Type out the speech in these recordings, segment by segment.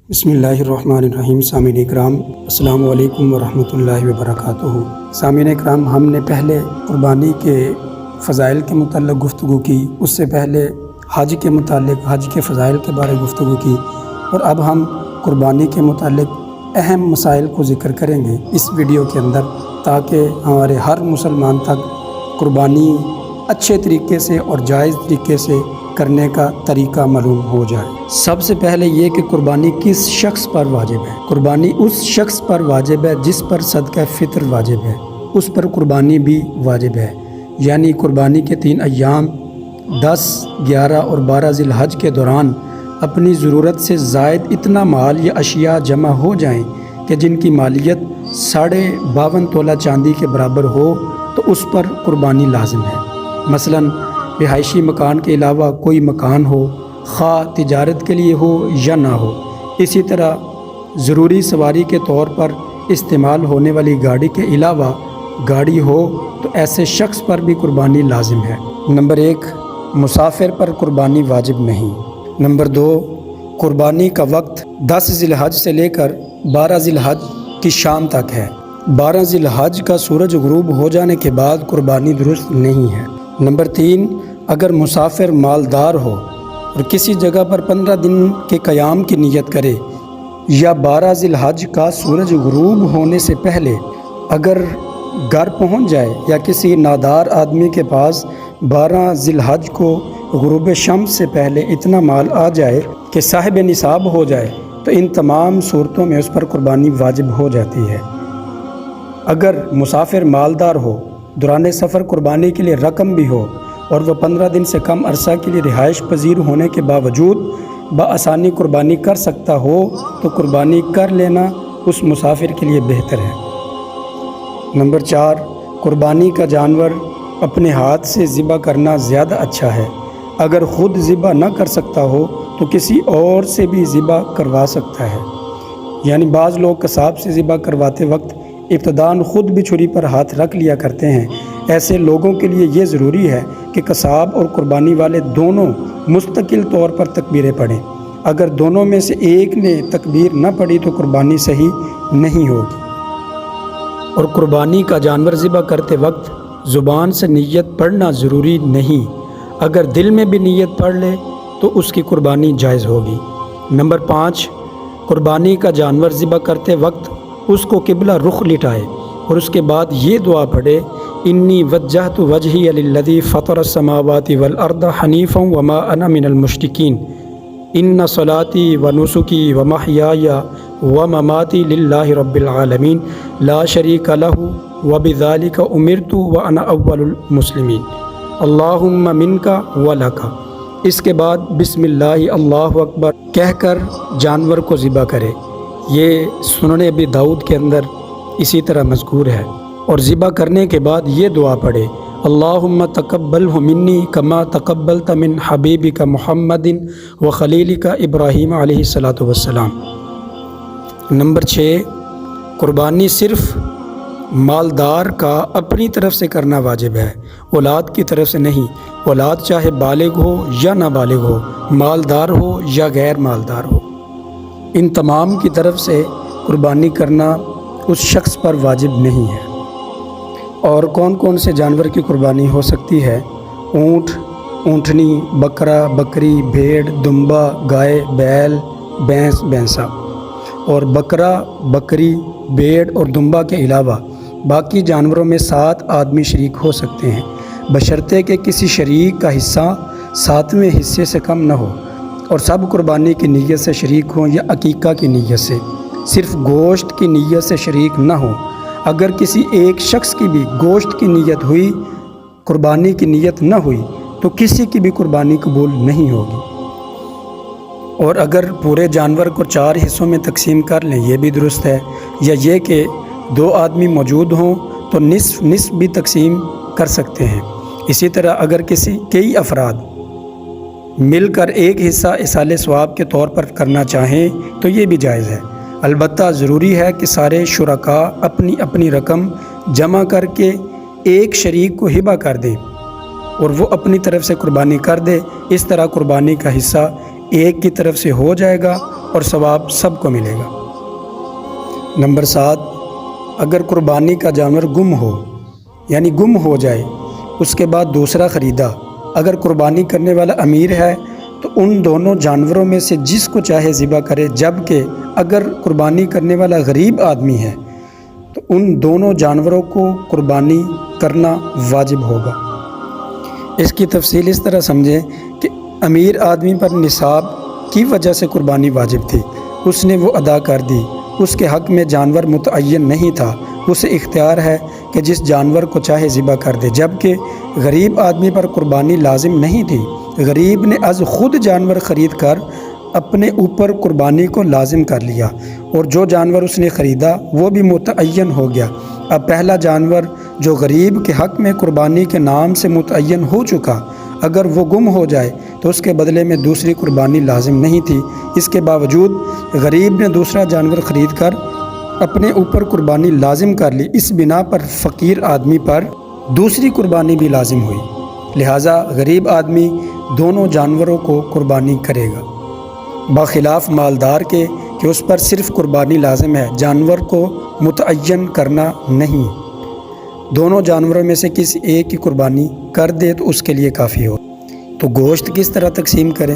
بسم اللہ الرحمن الرحیم۔ سامعین اکرام، السلام علیکم ورحمۃ اللہ وبرکاتہ۔ سامعین اکرام، ہم نے پہلے قربانی کے فضائل کے متعلق گفتگو کی، اس سے پہلے حج کے متعلق حج کے فضائل کے بارے گفتگو کی، اور اب ہم قربانی کے متعلق اہم مسائل کو ذکر کریں گے اس ویڈیو کے اندر، تاکہ ہمارے ہر مسلمان تک قربانی اچھے طریقے سے اور جائز طریقے سے کرنے کا طریقہ معلوم ہو جائے۔ سب سے پہلے یہ کہ قربانی کس شخص پر واجب ہے۔ قربانی اس شخص پر واجب ہے جس پر صدقہ فطر واجب ہے، اس پر قربانی بھی واجب ہے۔ یعنی قربانی کے 3 ایام 10، 11 اور 12 ذی الحج کے دوران اپنی ضرورت سے زائد اتنا مال یا اشیاء جمع ہو جائیں کہ جن کی مالیت 52.5 تولہ چاندی کے برابر ہو تو اس پر قربانی لازم ہے۔ مثلاً رہائشی مکان کے علاوہ کوئی مکان ہو، خواہ تجارت کے لیے ہو یا نہ ہو۔ اسی طرح ضروری سواری کے طور پر استعمال ہونے والی گاڑی کے علاوہ گاڑی ہو تو ایسے شخص پر بھی قربانی لازم ہے۔ نمبر 1، مسافر پر قربانی واجب نہیں۔ نمبر 2، قربانی کا وقت 10 ذی الحج سے لے کر 12 ذی الحج کی شام تک ہے۔ 12 ذی الحج کا سورج غروب ہو جانے کے بعد قربانی درست نہیں ہے۔ نمبر 3، اگر مسافر مالدار ہو اور کسی جگہ پر 15 دن کے قیام کی نیت کرے یا 12 ذی الحج کا سورج غروب ہونے سے پہلے اگر گھر پہنچ جائے یا کسی نادار آدمی کے پاس 12 ذی الحج کو غروب شمس سے پہلے اتنا مال آ جائے کہ صاحب نصاب ہو جائے تو ان تمام صورتوں میں اس پر قربانی واجب ہو جاتی ہے۔ اگر مسافر مالدار ہو، دوران سفر قربانی کے لیے رقم بھی ہو اور وہ 15 دن سے کم عرصہ کے لیے رہائش پذیر ہونے کے باوجود بآسانی قربانی کر سکتا ہو تو قربانی کر لینا اس مسافر کے لیے بہتر ہے۔ نمبر 4، قربانی کا جانور اپنے ہاتھ سے ذبح کرنا زیادہ اچھا ہے۔ اگر خود ذبح نہ کر سکتا ہو تو کسی اور سے بھی ذبح کروا سکتا ہے۔ یعنی بعض لوگ قصاب سے ذبح کرواتے وقت ابتداً خود بھی چھری پر ہاتھ رکھ لیا کرتے ہیں۔ ایسے لوگوں کے لیے یہ ضروری ہے کہ قصاب اور قربانی والے دونوں مستقل طور پر تکبیریں پڑھیں۔ اگر دونوں میں سے ایک نے تکبیر نہ پڑھی تو قربانی صحیح نہیں ہوگی۔ اور قربانی کا جانور ذبح کرتے وقت زبان سے نیت پڑھنا ضروری نہیں، اگر دل میں بھی نیت پڑھ لے تو اس کی قربانی جائز ہوگی۔ نمبر 5، قربانی کا جانور ذبح کرتے وقت اس کو قبلہ رخ لٹائے اور اس کے بعد یہ دعا پڑھے، انی وجہت وجہی للذی فطر السماوات والارض حنیفا وما انا من المشرکین، ان صلاتی ونسکی ومحیای ومماتی للہ رب العالمین لا شریک لہ وبذالک امرت وانا اول المسلمین، اللہم منک ولک۔ اس کے بعد بسم اللہ اللہ اکبر کہہ کر جانور کو ذبح کرے۔ یہ سنن ابی داؤد کے اندر اسی طرح مذکور ہے۔ اور ذبح کرنے کے بعد یہ دعا پڑھے، اللہم تقبلہ منی کما تقبلت من حبیبک محمد وخلیلک ابراہیم علیہ السلام۔ نمبر 6، قربانی صرف مالدار کا اپنی طرف سے کرنا واجب ہے، اولاد کی طرف سے نہیں۔ اولاد چاہے بالغ ہو یا نابالغ ہو، مالدار ہو یا غیر مالدار ہو، ان تمام کی طرف سے قربانی کرنا اس شخص پر واجب نہیں ہے۔ اور کون کون سے جانور کی قربانی ہو سکتی ہے؟ اونٹ، اونٹنی، بکرا، بکری، بھیڑ، دمبا، گائے، بیل، بھینس، بھینسا۔ اور بکرا، بکری، بھیڑ اور دمبا کے علاوہ باقی جانوروں میں 7 آدمی شریک ہو سکتے ہیں، بشرطے کہ کسی شریک کا حصہ 7ویں حصے سے کم نہ ہو، اور سب قربانی کی نیت سے شریک ہوں یا عقیقہ کی نیت سے، صرف گوشت کی نیت سے شریک نہ ہوں۔ اگر کسی ایک شخص کی بھی گوشت کی نیت ہوئی، قربانی کی نیت نہ ہوئی تو کسی کی بھی قربانی قبول نہیں ہوگی۔ اور اگر پورے جانور کو 4 حصوں میں تقسیم کر لیں یہ بھی درست ہے، یا یہ کہ 2 آدمی موجود ہوں تو نصف نصف بھی تقسیم کر سکتے ہیں۔ اسی طرح اگر کئی افراد مل کر ایک حصہ ایصال ثواب کے طور پر کرنا چاہیں تو یہ بھی جائز ہے۔ البتہ ضروری ہے کہ سارے شرکاء اپنی اپنی رقم جمع کر کے ایک شریک کو ہبہ کر دیں اور وہ اپنی طرف سے قربانی کر دے۔ اس طرح قربانی کا حصہ ایک کی طرف سے ہو جائے گا اور ثواب سب کو ملے گا۔ نمبر 7، اگر قربانی کا جانور گم ہو، یعنی گم ہو جائے، اس کے بعد دوسرا خریدا، اگر قربانی کرنے والا امیر ہے تو ان دونوں جانوروں میں سے جس کو چاہے ذبح کرے، جبکہ اگر قربانی کرنے والا غریب آدمی ہے تو ان دونوں جانوروں کو قربانی کرنا واجب ہوگا۔ اس کی تفصیل اس طرح سمجھیں کہ امیر آدمی پر نصاب کی وجہ سے قربانی واجب تھی، اس نے وہ ادا کر دی، اس کے حق میں جانور متعین نہیں تھا، اسے اختیار ہے کہ جس جانور کو چاہے ذبح کر دے، جبکہ غریب آدمی پر قربانی لازم نہیں تھی۔ غریب نے از خود جانور خرید کر اپنے اوپر قربانی کو لازم کر لیا، اور جو جانور اس نے خریدا وہ بھی متعین ہو گیا۔ اب پہلا جانور جو غریب کے حق میں قربانی کے نام سے متعین ہو چکا، اگر وہ گم ہو جائے تو اس کے بدلے میں دوسری قربانی لازم نہیں تھی۔ اس کے باوجود غریب نے دوسرا جانور خرید کر اپنے اوپر قربانی لازم کر لی، اس بنا پر فقیر آدمی پر دوسری قربانی بھی لازم ہوئی، لہٰذا غریب آدمی دونوں جانوروں کو قربانی کرے گا، بخلاف مالدار کے کہ اس پر صرف قربانی لازم ہے، جانور کو متعین کرنا نہیں۔ دونوں جانوروں میں سے کسی ایک کی قربانی کر دے تو اس کے لیے کافی ہو۔ تو گوشت کس طرح تقسیم کریں؟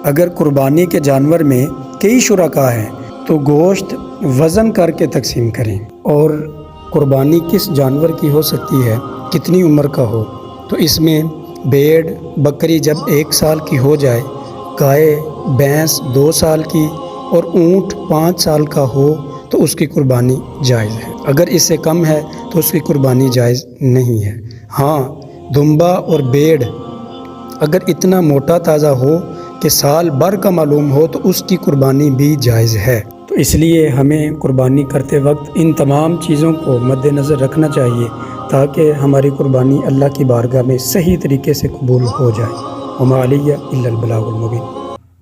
اگر قربانی کے جانور میں کئی شرکاء ہیں تو گوشت وزن کر کے تقسیم کریں، اور قربانی کس جانور کی ہو سکتی ہے، کتنی عمر کا ہو، تو اس میں بھیڑ بکری جب 1 سال کی ہو جائے، گائے بھینس 2 سال کی اور اونٹ 5 سال کا ہو تو اس کی قربانی جائز ہے۔ اگر اس سے کم ہے تو اس کی قربانی جائز نہیں ہے۔ ہاں، دمبا اور بھیڑ اگر اتنا موٹا تازہ ہو کہ سال بھر کا معلوم ہو تو اس کی قربانی بھی جائز ہے۔ تو اس لیے ہمیں قربانی کرتے وقت ان تمام چیزوں کو مد نظر رکھنا چاہیے تاکہ ہماری قربانی اللہ کی بارگاہ میں صحیح طریقے سے قبول ہو جائے۔ وما علیہ الا البلاغ المبین۔